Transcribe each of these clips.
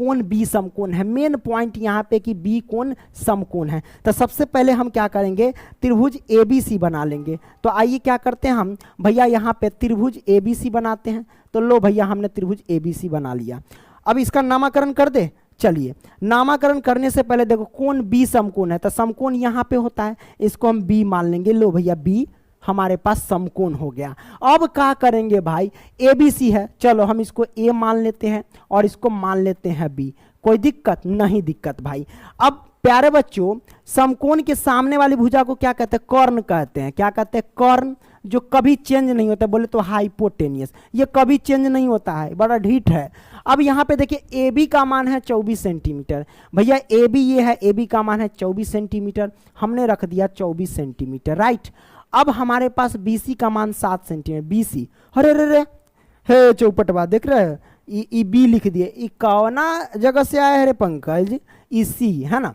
कोण बी समकोण है। मेन पॉइंट यहाँ पे कि बी कोण समकोण है। तो सबसे पहले हम क्या करेंगे, त्रिभुज ABC बना लेंगे। तो आइए क्या करते हैं हम भैया, यहाँ पे त्रिभुज ABC बनाते हैं। तो लो भैया हमने त्रिभुज ABC बना लिया। अब इसका नामकरण कर दे। चलिए नामकरण करने से पहले देखो कोण बी समकोण है, तो समकोण यहाँ पे होता है, इसको हम बी मान लेंगे। लो भैया बी हमारे पास समकोण हो गया। अब क्या करेंगे भाई, ABC है, चलो हम इसको A मान लेते हैं और इसको मान लेते हैं B। कोई दिक्कत नहीं, दिक्कत भाई। अब प्यारे बच्चों, समकोण के सामने वाली भुजा को क्या कहते हैं, कर्ण कहते हैं। क्या कहते हैं, कर्ण, जो कभी चेंज नहीं होता। बोले तो हाइपोटेनियस, ये कभी चेंज नहीं होता है, बड़ा ढीठ है। अब यहाँ पे देखिए AB का मान है 24 सेंटीमीटर। भैया AB ये है, AB का मान है 24 सेंटीमीटर, हमने रख दिया 24 सेंटीमीटर, राइट। अब हमारे पास BC का मान 7 सेंटीमीटर। BC, अरे रे रे हे चौपटवा देख रहे हैं, ई बी लिख दिए। ई कौना जगह से आया है रे पंकज, ई सी है ना।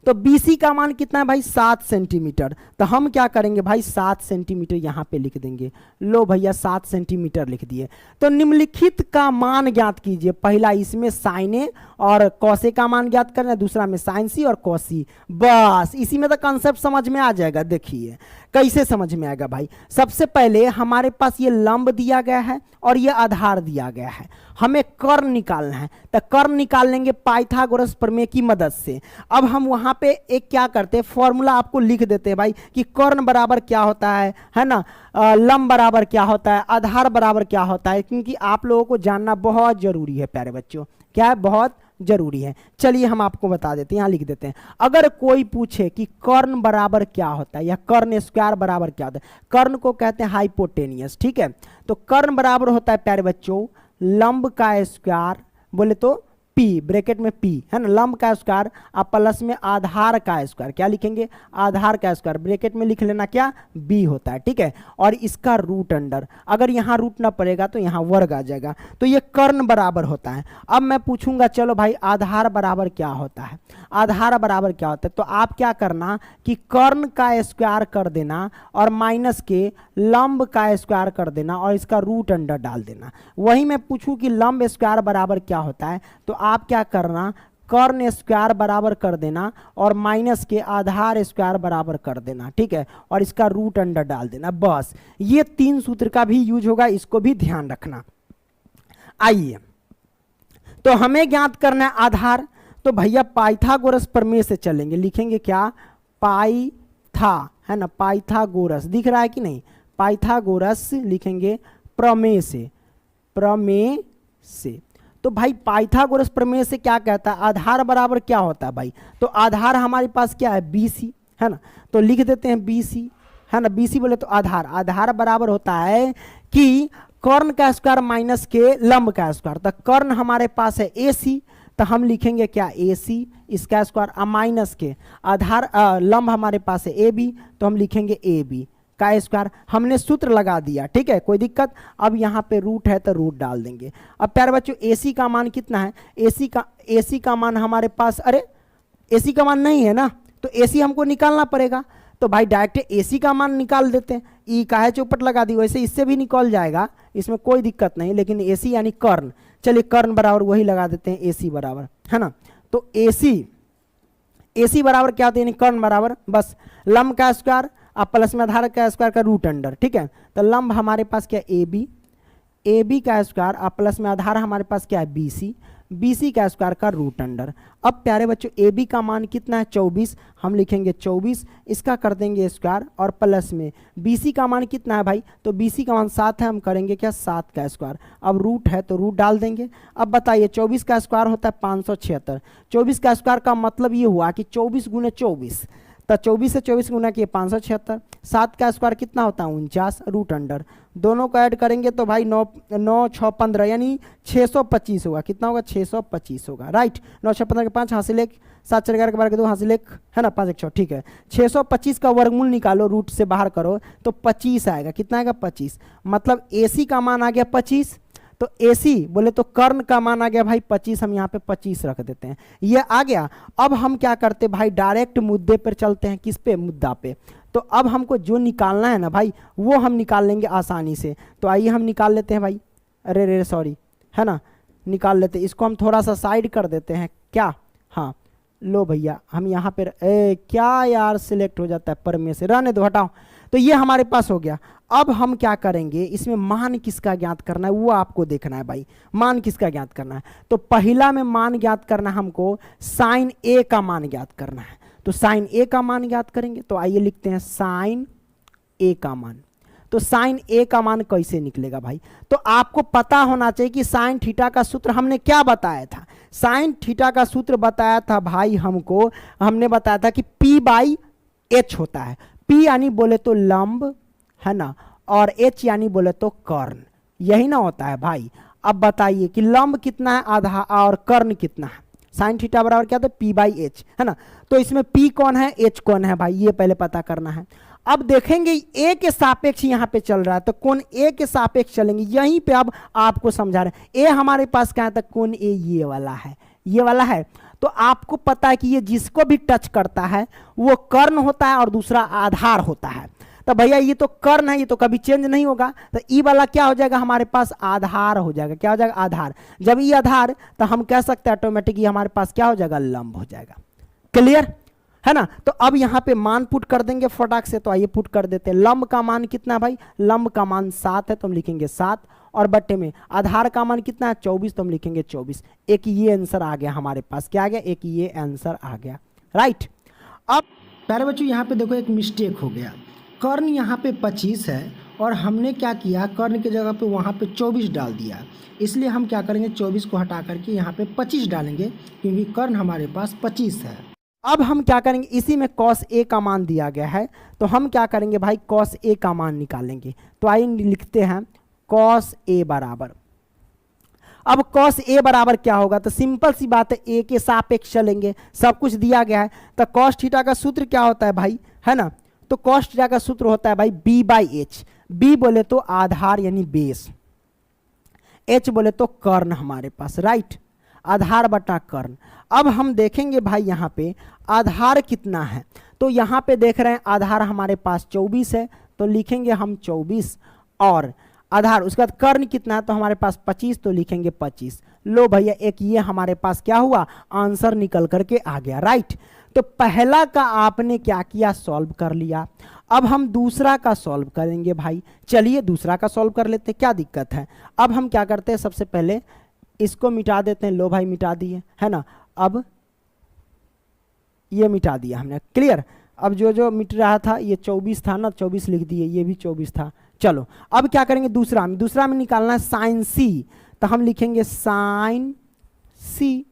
तो BC का मान कितना है भाई, 7 सेंटीमीटर। तो हम क्या करेंगे भाई, 7 सेंटीमीटर यहाँ पे लिख देंगे। लो भैया 7 सेंटीमीटर लिख दिए। तो निम्नलिखित का मान ज्ञात कीजिए। पहला इसमें साइन ए और कॉसे का मान ज्ञात करना है, दूसरा में साइन सी और कॉसी। बस इसी में तो कंसेप्ट समझ में आ जाएगा। देखिए कैसे समझ में आएगा भाई। सबसे पहले हमारे पास ये लंब दिया गया है और ये आधार दिया गया है, हमें कर्ण निकालना है। तो कर्ण निकाल लेंगे पाइथागोरस प्रमेय की मदद से। अब हम वहां पे एक क्या करते हैं, फॉर्मूला आपको लिख देते हैं भाई कि कर्ण बराबर क्या होता है ना, लंब बराबर क्या होता है, आधार बराबर क्या होता है, क्योंकि आप लोगों को जानना बहुत जरूरी है प्यारे बच्चों। क्या है, बहुत जरूरी है। चलिए हम आपको बता देते हैं, यहाँ लिख देते हैं। अगर कोई पूछे कि कर्ण बराबर क्या होता है या कर्ण स्क्वायर बराबर क्या होता है, कर्ण को कहते हैं हाइपोटेनियस, ठीक है। तो कर्ण बराबर होता है प्यारे बच्चों लंब का स्क्वायर, बोले तो P, ब्रैकेट में P है ना, लंब का स्क्वायर आप प्लस में आधार का स्क्वायर। क्या लिखेंगे, आधार का स्क्वायर, ब्रैकेट में लिख लेना क्या, B होता है, ठीक है। और इसका रूट अंडर, अगर यहाँ रूट ना पड़ेगा तो यहाँ वर्ग आ जाएगा। तो ये कर्ण बराबर होता है। अब मैं पूछूंगा चलो भाई आधार बराबर क्या होता है, आधार बराबर क्या होता है। तो आप क्या करना कि कर्ण का स्क्वायर कर देना और माइनस के लंब का स्क्वायर कर देना और इसका रूट अंडर डाल देना। वही मैं पूछूं कि लंब स्क्वायर बराबर क्या होता है, तो आप क्या करना, कर्ण स्क्वायर बराबर कर देना और माइनस के आधार स्क्वायर बराबर कर देना, ठीक है। और इसका रूट अंडर डाल देना। बस ये 3 सूत्र का भी यूज होगा, इसको भी ध्यान रखना। आइए तो हमें ज्ञात करना है आधार। तो भैया पाइथागोरस प्रमेय से चलेंगे। लिखेंगे क्या, पाइथा है ना, पाइथागोरस दिख रहा है कि नहीं, पाइथागोरस लिखेंगे प्रमेय से, प्रमेय से। तो भाई पाइथागोरस प्रमेय से क्या कहता है, आधार बराबर क्या होता है भाई। तो आधार हमारे पास क्या है, BC है ना। तो लिख देते हैं BC है ना। BC बोले तो आधार, आधार बराबर होता है कि कर्ण का स्क्वायर माइनस के लंब का स्क्वायर। तो कर्ण हमारे पास है AC, तो हम लिखेंगे क्या, AC, इसका स्क्वायर माइनस के आधार लंब हमारे पास है AB, तो हम लिखेंगे AB का स्क्वायर। हमने सूत्र लगा दिया, ठीक है, कोई दिक्कत। अब यहाँ पे रूट है तो रूट डाल देंगे। अब प्यारे बच्चों AC का मान कितना है, AC का मान हमारे पास, अरे AC का मान नहीं है ना, तो AC हमको निकालना पड़ेगा। तो भाई डायरेक्ट AC का मान निकाल देते हैं। ई का है चौपट लगा दी, वैसे इससे भी निकल जाएगा, इसमें कोई दिक्कत नहीं। लेकिन AC यानी कर्ण, चलिए कर्ण बराबर वही लगा देते हैं, AC बराबर है ना। तो AC बराबर क्या होता है, यानी कर्ण बराबर बस लंब का स्क्वायर आप प्लस में आधार का स्क्वायर का रूट अंडर, ठीक है। तो लंब हमारे पास क्या, AB का स्क्वायर आप प्लस में आधार हमारे पास क्या है, BC का स्क्वायर का रूट अंडर। अब प्यारे बच्चों AB का मान कितना है, 24, हम लिखेंगे 24, इसका कर देंगे स्क्वायर और प्लस में BC का मान कितना है भाई, तो BC का मान 7 है, हम करेंगे क्या, 7 का स्क्वायर। अब रूट है तो रूट डाल देंगे। अब बताइए 24 का स्क्वायर होता है 576, 24 का स्क्वायर का मतलब ये हुआ कि 24 गुने 24, तो 24 से 24 गुना किए 576, 7 का स्क्वायर कितना होता है 49, रूट अंडर। दोनों को ऐड करेंगे तो भाई 9 9 6 15 यानी 625 होगा। कितना होगा, 625 होगा, राइट। 9 6 15 के 5 हासिल 1, 7 4 11 के 12 के 2 हासिल 1 है ना, 5 1 6, ठीक है। 625 का वर्गमूल निकालो, रूट से बाहर करो तो 25 आएगा। कितना आएगा, 25। मतलब AC का मान आ गया 25। तो AC बोले तो कर्ण का मान आ गया भाई 25, हम यहाँ पे 25 रख देते हैं, ये आ गया। अब हम क्या करते भाई, डायरेक्ट मुद्दे पर चलते हैं। किस पे, मुद्दा पे। तो अब हमको जो निकालना है ना भाई, वो हम निकाल लेंगे आसानी से। तो आइए हम निकाल लेते हैं भाई, अरे रे सॉरी है ना। निकाल लेते, इसको हम थोड़ा सा साइड कर देते हैं क्या, हाँ लो भैया हम यहाँ पे क्या यार सिलेक्ट हो जाता है पर में से, रहने दो हटाओ। तो ये हमारे पास हो गया। अब हम क्या करेंगे, इसमें मान किसका ज्ञात करना है वो आपको देखना है भाई, मान किसका ज्ञात करना है। तो पहला में मान ज्ञात करना है हमको, साइन ए का मान ज्ञात करना है। तो साइन ए का मान ज्ञात करेंगे, तो आइए लिखते हैं साइन ए का मान। तो साइन ए का मान कैसे निकलेगा भाई, तो आपको पता होना चाहिए कि साइन थीटा का सूत्र हमने क्या बताया था। साइन थीटा का सूत्र बताया था भाई हमको, हमने बताया था कि P बाई एच होता है। P यानी बोले तो लंब है ना, और H यानी बोले तो कर्ण, यही ना होता है भाई। अब बताइए कि लंब कितना है आधा और कर्ण कितना है। साइन थीटा बराबर क्या था, P बाई एच है ना। तो इसमें P कौन है, H कौन है भाई, ये पहले पता करना है। अब देखेंगे ए के सापेक्ष यहाँ पे चल रहा है, तो कोण ए के सापेक्ष चलेंगे, यहीं पे अब आपको समझा रहे हैं। ए हमारे पास क्या है, कोण ए ये वाला है, ये वाला है। तो आपको पता है कि ये जिसको भी टच करता है वो कर्ण होता है और दूसरा आधार होता है। तो भैया ये तो कर्ण है, ये तो कभी चेंज नहीं होगा। तो ई वाला क्या हो जाएगा हमारे पास, आधार हो जाएगा। क्या हो जाएगा, आधार। जब ये आधार, तो हम कह सकते हैं ऑटोमेटिक ये हमारे पास क्या हो जाएगा, लंब हो जाएगा। क्लियर है ना। तो अब यहाँ पे मान पुट कर देंगे फटाक से। तो आइए पुट कर देते हैं। लंब का मान कितना है भाई, लंब का मान 7 है, तो हम लिखेंगे 7, और बट्टे में आधार का मान कितना है 24, तो हम लिखेंगे 24। एक ये आंसर आ गया हमारे पास, क्या आ गया, एक ये आंसर आ गया, राइट। अब प्यारे बच्चों यहाँ पे देखो एक मिस्टेक हो गया, कर्ण यहाँ पे 25 है और हमने क्या किया, कर्ण की जगह पे वहाँ पे 24 डाल दिया। इसलिए हम क्या करेंगे, 24 को हटा करके यहाँ पे 25 डालेंगे, क्योंकि कर्ण हमारे पास 25 है। अब हम क्या करेंगे, इसी में कॉस ए का मान दिया गया है, तो हम क्या करेंगे भाई, कॉस ए का मान निकालेंगे। तो आइए लिखते हैं कॉस ए बराबर, अब कॉस ए बराबर क्या होगा, तो सिंपल सी बात है, ए के सापेक्ष चलेंगे, सब कुछ दिया गया है। तो कॉस थीटा का सूत्र क्या होता है भाई, है ना। तो कॉस थीटा का सूत्र होता है भाई बी बाई एच। बी बोले तो आधार यानी बेस, एच बोले तो कर्ण हमारे पास, राइट, आधार बटा कर्ण। अब हम देखेंगे भाई यहाँ पे आधार कितना है, तो यहाँ पे देख रहे हैं आधार हमारे पास 24 है, तो लिखेंगे हम 24, और आधार उसके बाद कर्ण कितना है, तो हमारे पास 25, तो लिखेंगे 25। लो भैया एक ये हमारे पास क्या हुआ, आंसर निकल करके आ गया, राइट। तो पहला का आपने क्या किया, सॉल्व कर लिया। अब हम दूसरा का सॉल्व करेंगे भाई, चलिए दूसरा का सॉल्व कर लेते, क्या दिक्कत है। अब हम क्या करते हैं, सबसे पहले इसको मिटा देते हैं, लो भाई मिटा दिए, है ना। अब ये मिटा दिया हमने, क्लियर। अब जो जो मिट रहा था, ये 24 था ना, 24 लिख दिए, ये भी 24 था। चलो अब क्या करेंगे, दूसरा में निकालना है साइन सी, तो हम लिखेंगे साइन सी,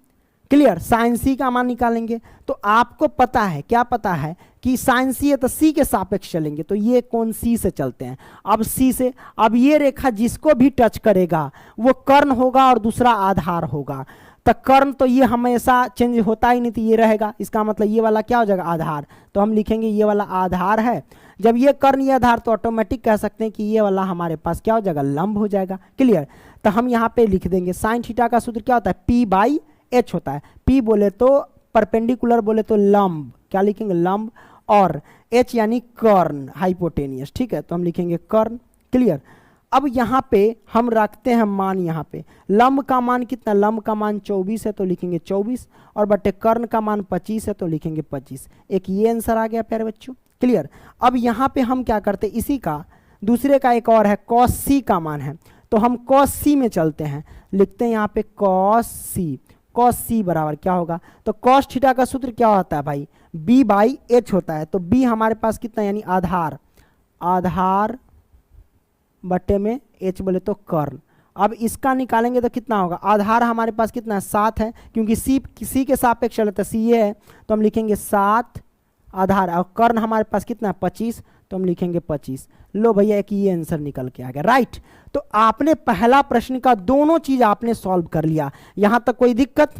क्लियर। साइन सी का मान निकालेंगे, तो आपको पता है, क्या पता है कि साइन सी है तो सी के सापेक्ष चलेंगे, तो ये कौन सी से चलते हैं। अब सी से, अब ये रेखा जिसको भी टच करेगा वो कर्ण होगा और दूसरा आधार होगा। तो कर्ण तो ये हमेशा चेंज होता ही नहीं, तो ये रहेगा, इसका मतलब ये वाला क्या हो जाएगा, आधार। तो हम लिखेंगे ये वाला आधार है। जब ये कर्ण ये आधार, तो ऑटोमेटिक कह सकते हैं कि ये वाला हमारे पास क्या हो जाएगा, लंब हो जाएगा, क्लियर। तो हम यहाँ पे लिख देंगे साइन थीटा का सूत्र क्या होता है, पी बाई एच होता है। पी बोले तो परपेंडिकुलर, बोले तो लंब, क्या लिखेंगे, लंब, और एच यानी कर्ण, हाइपोटेनियस, ठीक है, तो हम लिखेंगे कर्ण, क्लियर। अब यहाँ पे हम रखते हैं मान, यहाँ पे लंब का मान कितना, लंब का मान 24 है, तो लिखेंगे 24, और बटे कर्ण का मान 25 है, तो लिखेंगे 25। एक ये आंसर आ गया प्यारे बच्चों, क्लियर। अब यहाँ पे हम क्या करते हैं, इसी का दूसरे का एक और है, कॉस सी का मान है, तो हम कॉस सी में चलते हैं, लिखते हैं यहाँ पे कॉस सी। कॉस सी बराबर क्या होगा, तो कॉस थीटा का सूत्र क्या होता है भाई, बी बाई एच होता है। तो बी हमारे पास कितना, यानी आधार, आधार बट्टे में एच बोले तो कर्ण। अब इसका निकालेंगे तो कितना होगा, आधार हमारे पास कितना है, 7 है, क्योंकि सी के सापेक्ष चले, तो सी ये है, तो हम लिखेंगे 7 आधार, और कर्ण हमारे पास कितना है 25, तो हम लिखेंगे 25। लो भैया एक ये आंसर निकल के आ गया, राइट। तो आपने पहला प्रश्न का दोनों चीज आपने सॉल्व कर लिया। यहां तक कोई दिक्कत,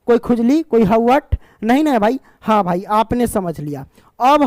कोई खुजली, कोई हवट नहीं ना भाई, हाँ भाई आपने समझ लिया। अब